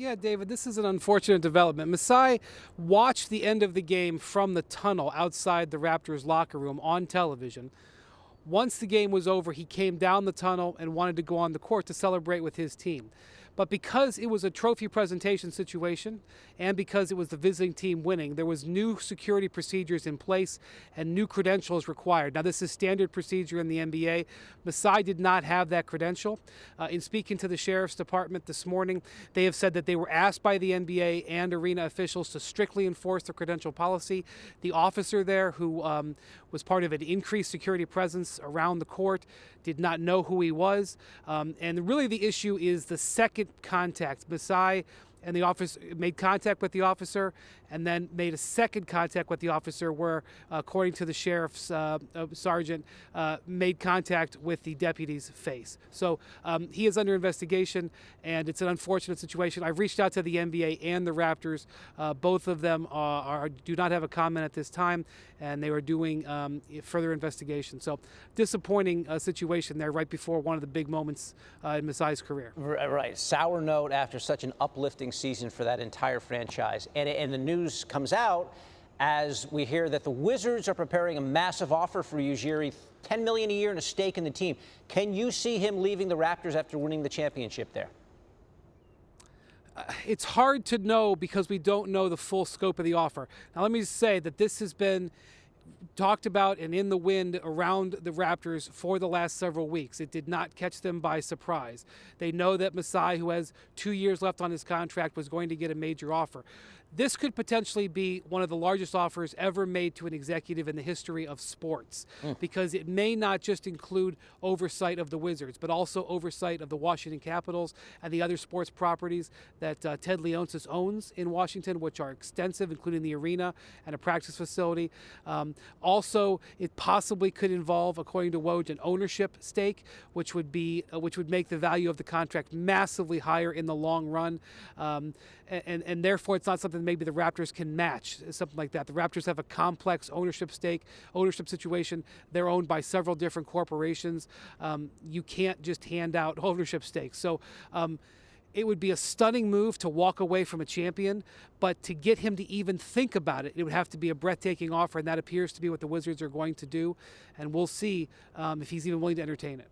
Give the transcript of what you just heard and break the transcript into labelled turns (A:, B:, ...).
A: Yeah, David, this is an unfortunate development. Masai watched the end of the game from the tunnel outside the Raptors locker room on television. Once the game was over, he came down the tunnel and wanted to go on the court to celebrate with his team. But because it was a trophy presentation situation and because it was the visiting team winning, there was new security procedures in place and new credentials required. Now, this is standard procedure in the NBA. Masai did not have that credential. In speaking to the Sheriff's Department this morning, they have said that they were asked by the NBA and arena officials to strictly enforce the credential policy. The officer there, who was part of an increased security presence around the court, did not know who he was. And really the issue is the second contact. Masai and the officer made contact with the officer and then made a second contact with the officer where, according to the sheriff's sergeant, made contact with the deputy's face. So he is under investigation, and it's an unfortunate situation. I've reached out to the NBA and the Raptors. Both of them do not have a comment at this time, and they are doing further investigation. So disappointing situation there right before one of the big moments in Masai's career.
B: Right. Sour note after such an uplifting season for that entire franchise. And the news comes out as we hear that the Wizards are preparing a massive offer for Ujiri, $10 million a year and a stake in the team. Can you see him leaving the Raptors after winning the championship there?
A: It's hard to know because we don't know the full scope of the offer. Now, let me say that this has been talked about and in the wind around the Raptors for the last several weeks. It did not catch them by surprise. They know that Masai, who has 2 years left on his contract, was going to get a major offer. This could potentially be one of the largest offers ever made to an executive in the history of sports, because it may not just include oversight of the Wizards, but also oversight of the Washington Capitals and the other sports properties that Ted Leonsis owns in Washington, which are extensive, including the arena and a practice facility. Also, it possibly could involve, according to Woj, an ownership stake, which would make the value of the contract massively higher in the long run, and therefore it's not something maybe the Raptors can match, something like that. The Raptors have a complex ownership situation. They're owned by several different corporations. You can't just hand out ownership stakes. So it would be a stunning move to walk away from a champion, but to get him to even think about it, it would have to be a breathtaking offer, and that appears to be what the Wizards are going to do, and we'll see if he's even willing to entertain it.